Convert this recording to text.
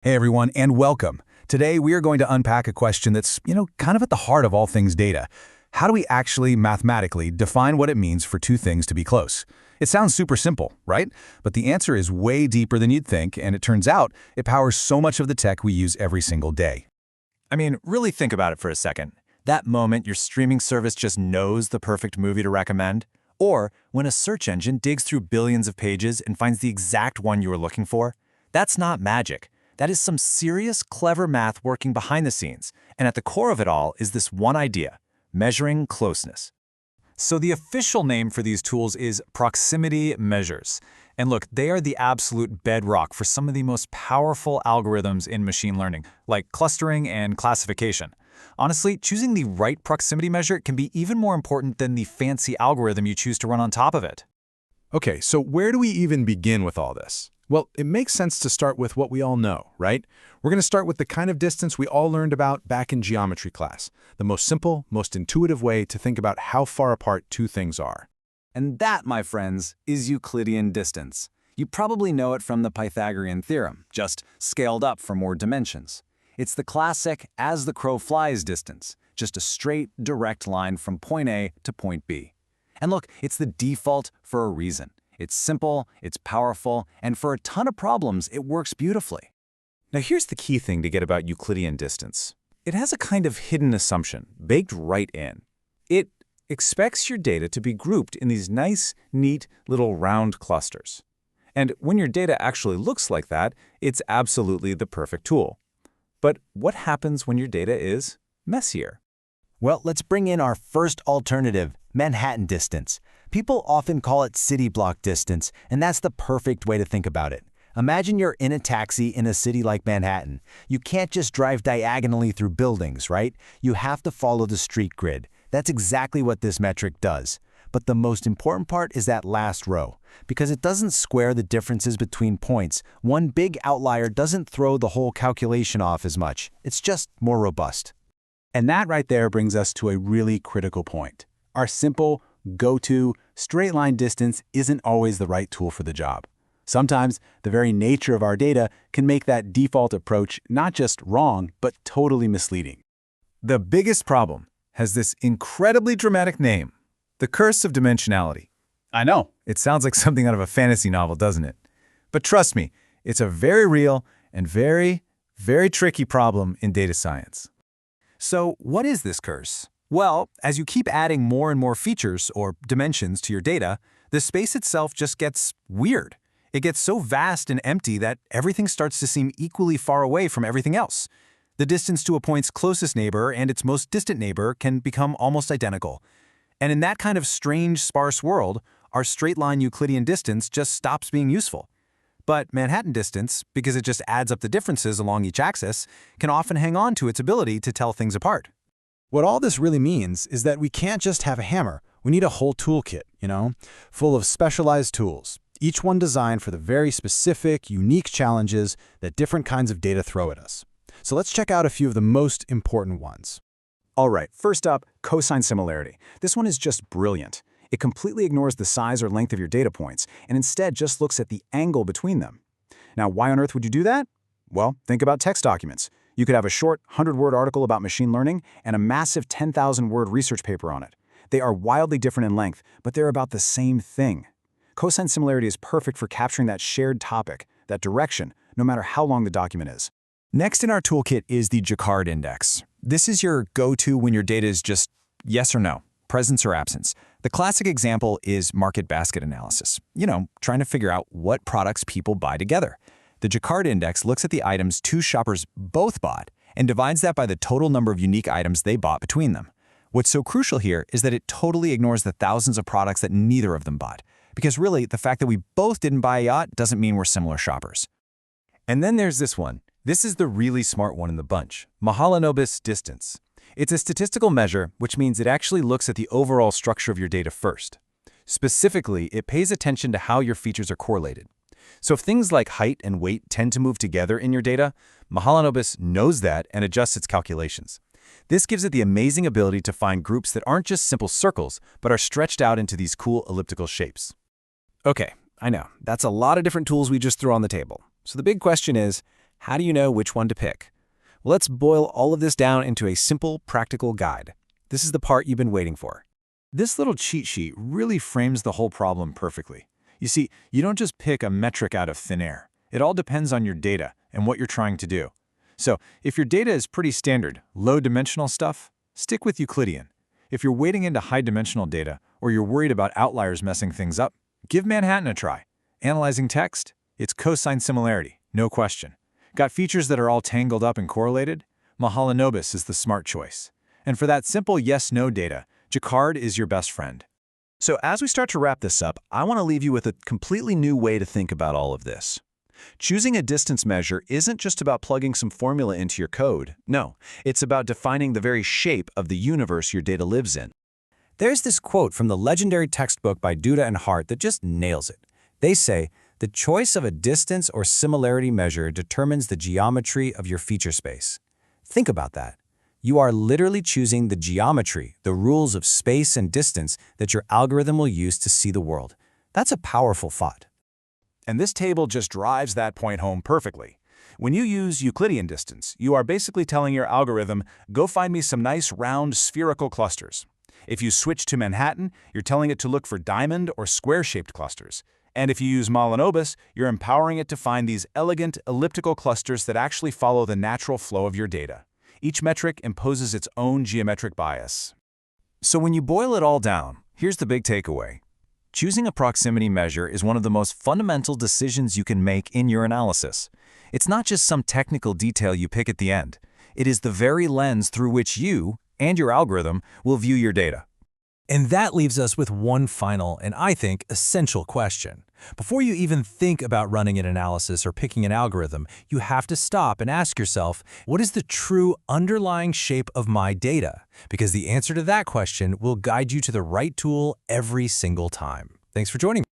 Hey everyone, and welcome. Today we are going to unpack a question that's, kind of at the heart of all things data. How do we actually mathematically define what it means for two things to be close? It sounds super simple, right? But the answer is way deeper than you'd think, and it turns out it powers so much of the tech we use every single day. I mean, really think about it for a second. That moment your streaming service just knows the perfect movie to recommend, or when a search engine digs through billions of pages and finds the exact one you were looking for, that's not magic. That is some serious, clever math working behind the scenes, and at the core of it all is this one idea: measuring closeness. So the official name for these tools is proximity measures. And look, they are the absolute bedrock for some of the most powerful algorithms in machine learning, like clustering and classification. Honestly, choosing the right proximity measure can be even more important than the fancy algorithm you choose to run on top of it. Okay, so where do we even begin with all this? Well, it makes sense to start with what we all know, right? We're going to start with the kind of distance we all learned about back in geometry class, the most simple, most intuitive way to think about how far apart two things are. And that, my friends, is Euclidean distance. You probably know it from the Pythagorean theorem, just scaled up for more dimensions. It's the classic as the crow flies distance, just a straight, direct line from point A to point B. And look, it's the default for a reason. It's simple, it's powerful, and for a ton of problems, it works beautifully. Now here's the key thing to get about Euclidean distance. It has a kind of hidden assumption baked right in. It expects your data to be grouped in these nice, neat, little round clusters. And when your data actually looks like that, it's absolutely the perfect tool. But what happens when your data is messier? Well, let's bring in our first alternative, Manhattan distance. People often call it city block distance, and that's the perfect way to think about it. Imagine you're in a taxi in a city like Manhattan. You can't just drive diagonally through buildings, right? You have to follow the street grid. That's exactly what this metric does. But the most important part is that last row. Because it doesn't square the differences between points, one big outlier doesn't throw the whole calculation off as much. It's just more robust. And that right there brings us to a really critical point. Our simple, go-to, straight-line distance isn't always the right tool for the job. Sometimes the very nature of our data can make that default approach not just wrong, but totally misleading. The biggest problem has this incredibly dramatic name: the curse of dimensionality. I know. It sounds like something out of a fantasy novel, doesn't it? But trust me, it's a very real and very, very tricky problem in data science. So what is this curse? Well, as you keep adding more and more features or dimensions to your data, the space itself just gets weird. It gets so vast and empty that everything starts to seem equally far away from everything else. The distance to a point's closest neighbor and its most distant neighbor can become almost identical. And in that kind of strange, sparse world, our straight-line Euclidean distance just stops being useful. But Manhattan distance, because it just adds up the differences along each axis, can often hang on to its ability to tell things apart. What all this really means is that we can't just have a hammer. We need a whole toolkit, full of specialized tools, each one designed for the very specific, unique challenges that different kinds of data throw at us. So let's check out a few of the most important ones. All right, first up, cosine similarity. This one is just brilliant. It completely ignores the size or length of your data points and instead just looks at the angle between them. Now, why on earth would you do that? Well, think about text documents. You could have a short 100-word article about machine learning and a massive 10,000-word research paper on it. They are wildly different in length, but they're about the same thing. Cosine similarity is perfect for capturing that shared topic, that direction, no matter how long the document is. Next in our toolkit is the Jaccard index. This is your go-to when your data is just yes or no, presence or absence. The classic example is market basket analysis. Trying to figure out what products people buy together. The Jaccard index looks at the items two shoppers both bought and divides that by the total number of unique items they bought between them. What's so crucial here is that it totally ignores the thousands of products that neither of them bought. Because really, the fact that we both didn't buy a yacht doesn't mean we're similar shoppers. And then there's this one. This is the really smart one in the bunch: Mahalanobis distance. It's a statistical measure, which means it actually looks at the overall structure of your data first. Specifically, it pays attention to how your features are correlated. So if things like height and weight tend to move together in your data, Mahalanobis knows that and adjusts its calculations. This gives it the amazing ability to find groups that aren't just simple circles, but are stretched out into these cool elliptical shapes. Okay, I know, that's a lot of different tools we just threw on the table. So the big question is, How do you know which one to pick? Well, let's boil all of this down into a simple, practical guide. This is the part you've been waiting for. This little cheat sheet really frames the whole problem perfectly. You see, you don't just pick a metric out of thin air. It all depends on your data and what you're trying to do. So, if your data is pretty standard, low-dimensional stuff, stick with Euclidean. If you're wading into high-dimensional data, or you're worried about outliers messing things up, give Manhattan a try. Analyzing text? It's cosine similarity, no question. Got features that are all tangled up and correlated? Mahalanobis is the smart choice. And for that simple yes-no data, Jaccard is your best friend. So as we start to wrap this up, I want to leave you with a completely new way to think about all of this. Choosing a distance measure isn't just about plugging some formula into your code. No, it's about defining the very shape of the universe your data lives in. There's this quote from the legendary textbook by Duda and Hart that just nails it. They say, "The choice of a distance or similarity measure determines the geometry of your feature space." Think about that. You are literally choosing the geometry, the rules of space and distance that your algorithm will use to see the world. That's a powerful thought. And this table just drives that point home perfectly. When you use Euclidean distance, you are basically telling your algorithm, go find me some nice round spherical clusters. If you switch to Manhattan, you're telling it to look for diamond or square-shaped clusters. And if you use Mahalanobis, you're empowering it to find these elegant elliptical clusters that actually follow the natural flow of your data. Each metric imposes its own geometric bias. So when you boil it all down, here's the big takeaway. Choosing a proximity measure is one of the most fundamental decisions you can make in your analysis. It's not just some technical detail you pick at the end. It is the very lens through which you and your algorithm will view your data. And that leaves us with one final and, I think, essential question. Before you even think about running an analysis or picking an algorithm, you have to stop and ask yourself, what is the true underlying shape of my data? Because the answer to that question will guide you to the right tool every single time. Thanks for joining me.